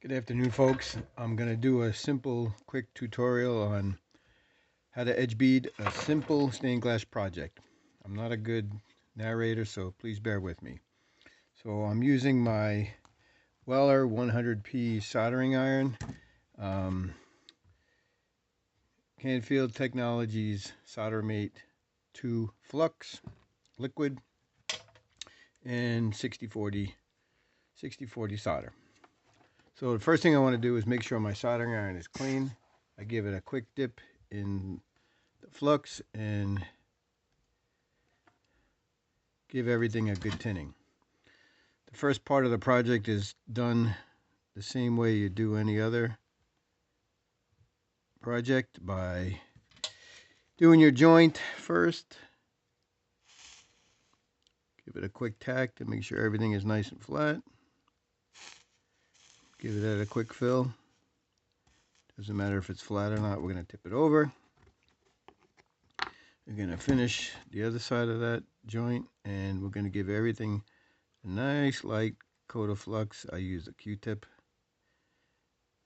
Good afternoon, folks. I'm going to do a simple, quick tutorial on how to edge bead a simple stained glass project. I'm not a good narrator, so please bear with me. So I'm using my Weller 100P soldering iron, Canfield Technologies Soldermate 2 Flux liquid, and 60/40 solder. So the first thing I want to do is make sure my soldering iron is clean. I give it a quick dip in the flux and give everything a good tinning. The first part of the project is done the same way you do any other project, by doing your joint first. Give it a quick tack to make sure everything is nice and flat. Give it a quick fill. Doesn't matter if it's flat or not, we're going to tip it over. We're going to finish the other side of that joint, and we're going to give everything a nice light coat of flux. I use a Q-tip.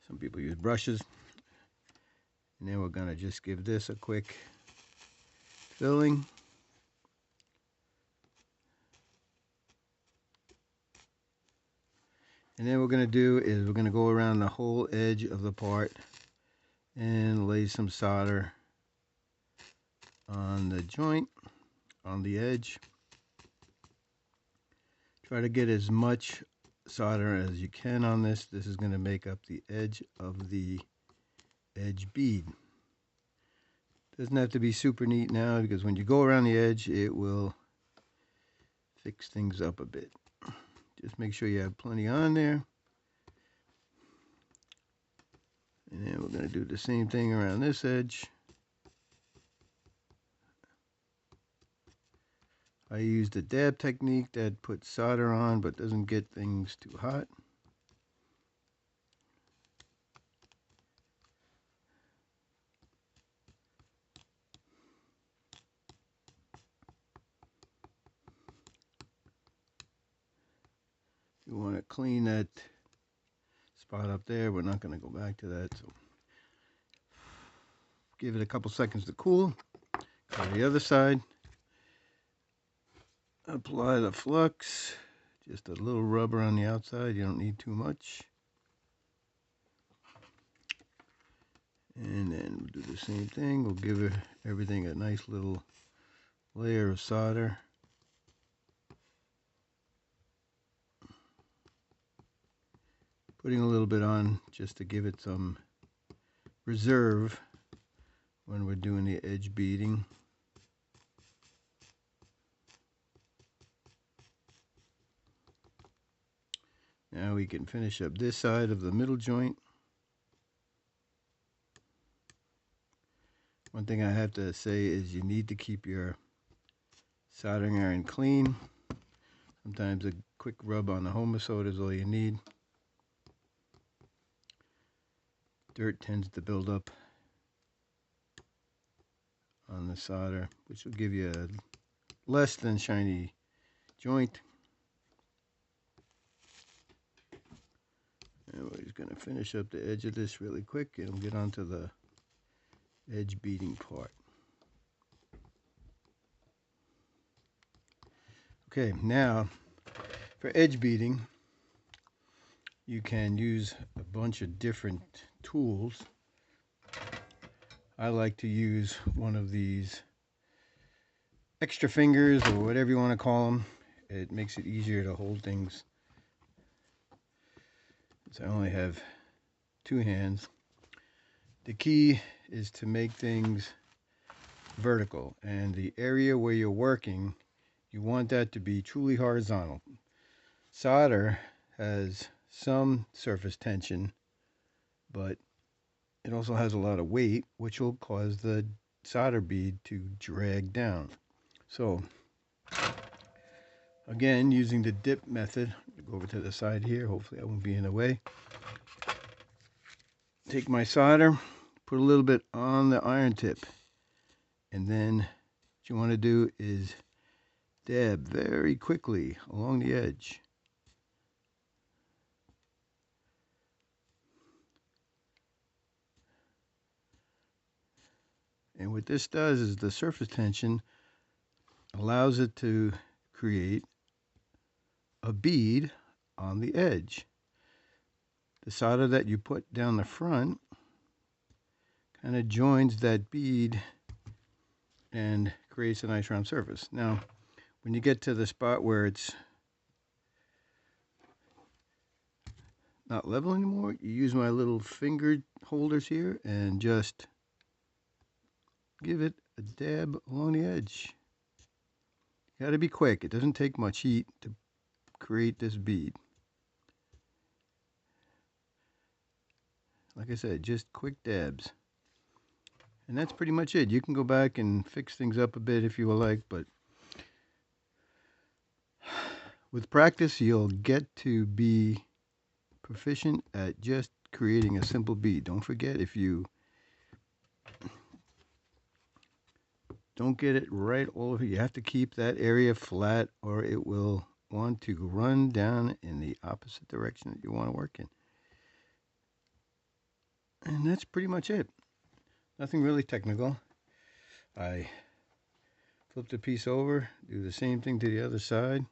Some people use brushes. And then we're going to just give this a quick filling. And then what we're going to do is we're going to go around the whole edge of the part and lay some solder on the joint, on the edge. Try to get as much solder as you can on this. This is going to make up the edge of the edge bead. Doesn't have to be super neat now, because when you go around the edge, it will fix things up a bit. Just make sure you have plenty on there. And then we're going to do the same thing around this edge. I use the dab technique that puts solder on but doesn't get things too hot. You want to clean that spot up there. We're not going to go back to that. So give it a couple seconds to cool. Go to the other side. Apply the flux. Just a little rubber on the outside. You don't need too much. And then we'll do the same thing. We'll give everything a nice little layer of solder. Putting a little bit on just to give it some reserve when we're doing the edge beading. Now we can finish up this side of the middle joint. One thing I have to say is you need to keep your soldering iron clean. Sometimes a quick rub on the Homer soda is all you need. Dirt tends to build up on the solder, which will give you a less than shiny joint. And we're just going to finish up the edge of this really quick and we'll get onto the edge beading part. Okay, now for edge beading, you can use a bunch of different tools. I like to use one of these extra fingers, or whatever you want to call them. It makes it easier to hold things. So I only have two hands. The key is to make things vertical, and the area where you're working, you want that to be truly horizontal. Solder has some surface tension, but it also has a lot of weight, which will cause the solder bead to drag down. So again, using the dip method, go over to the side here, hopefully I won't be in the way. Take my solder, put a little bit on the iron tip, and then what you want to do is dab very quickly along the edge. And what this does is the surface tension allows it to create a bead on the edge. The solder that you put down the front kind of joins that bead and creates a nice round surface. Now, when you get to the spot where it's not level anymore, you use my little finger holders here and just give it a dab along the edge. You got to be quick. It doesn't take much heat to create this bead. Like I said, just quick dabs. And that's pretty much it. You can go back and fix things up a bit if you would like, but with practice, you'll get to be proficient at just creating a simple bead. Don't forget, if you don't get it right all over, you have to keep that area flat or it will want to run down in the opposite direction that you want to work in. And that's pretty much it. Nothing really technical. I flip the piece over, do the same thing to the other side.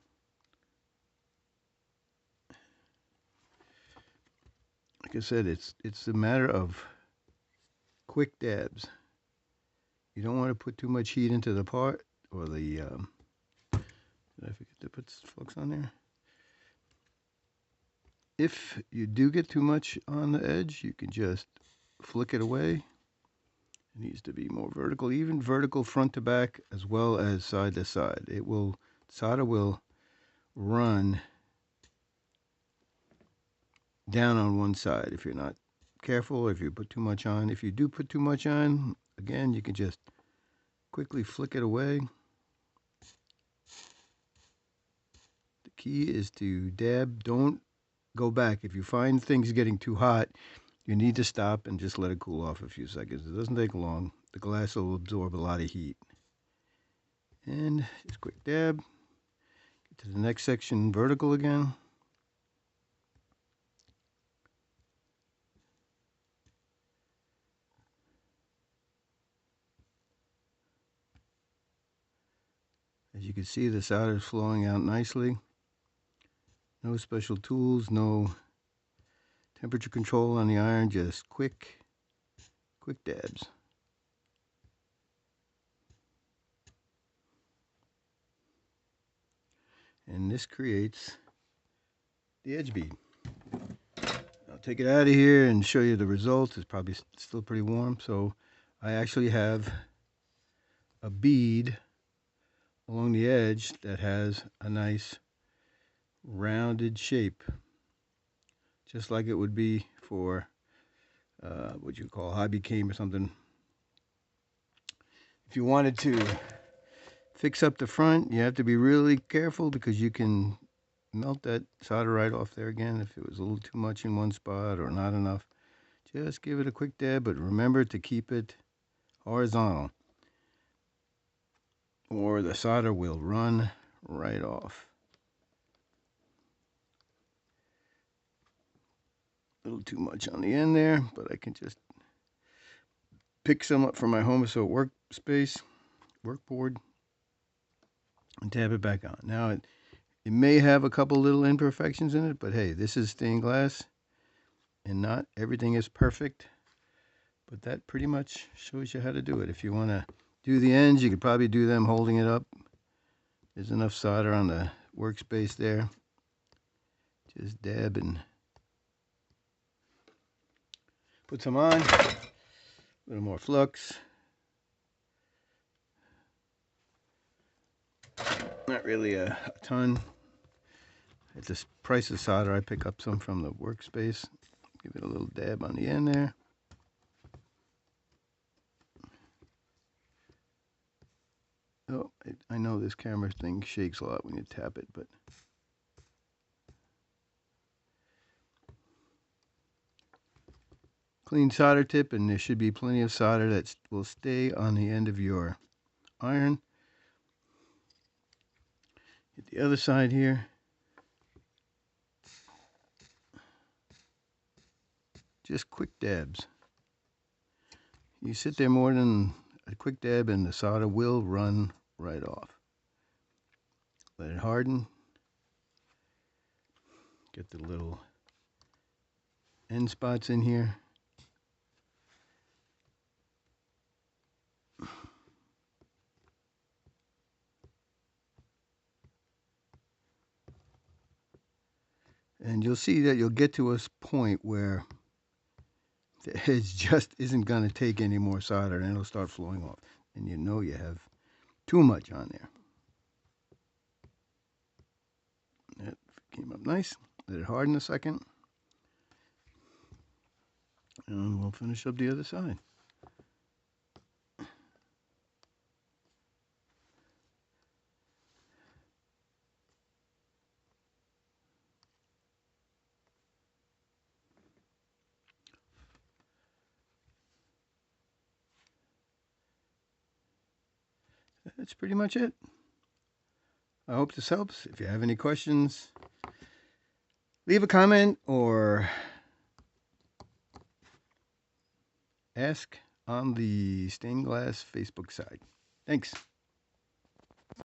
Like I said, it's a matter of quick dabs. You don't want to put too much heat into the part or the, did I forget to put flux on there? If you do get too much on the edge, you can just flick it away. It needs to be more vertical, even vertical front to back as well as side to side. Solder will run down on one side if you're not careful, or if you put too much on. If you do put too much on, again, you can just quickly flick it away. The key is to dab. Don't go back. If you find things getting too hot, you need to stop and just let it cool off a few seconds. It doesn't take long. The glass will absorb a lot of heat. And just quick dab. Get to the next section vertical again. As you can see, the solder is flowing out nicely. No special tools, no temperature control on the iron, just quick dabs. And this creates the edge bead. I'll take it out of here and show you the results. It's probably still pretty warm, so I actually have a bead along the edge that has a nice rounded shape, just like it would be for what you call hobby cane or something. If you wanted to fix up the front, you have to be really careful because you can melt that solder right off there again if it was a little too much in one spot or not enough. Just give it a quick dab, but remember to keep it horizontal or the solder will run right off. A little too much on the end there, but I can just pick some up from my Home So workspace, workboard, and tab it back on. Now it may have a couple little imperfections in it, but hey, this is stained glass and not everything is perfect. But that pretty much shows you how to do it. If you want to do the ends, you could probably do them holding it up. There's enough solder on the workspace there. Just dab and put some on. A little more flux. Not really a ton. At this price of solder, I pick up some from the workspace. Give it a little dab on the end there. Oh, I know this camera thing shakes a lot when you tap it, but clean solder tip, and there should be plenty of solder that will stay on the end of your iron. Get the other side here. Just quick dabs. You sit there more than a quick dab and the solder will run right off. Let it harden. Get the little end spots in here. And you'll see that you'll get to a point where the edge just isn't going to take any more solder and it'll start flowing off. And you know you have too much on there. That came up nice. Let it harden a second. And we'll finish up the other side. That's pretty much it. I hope this helps. If you have any questions, leave a comment or ask on the Stained Glass Facebook side. Thanks.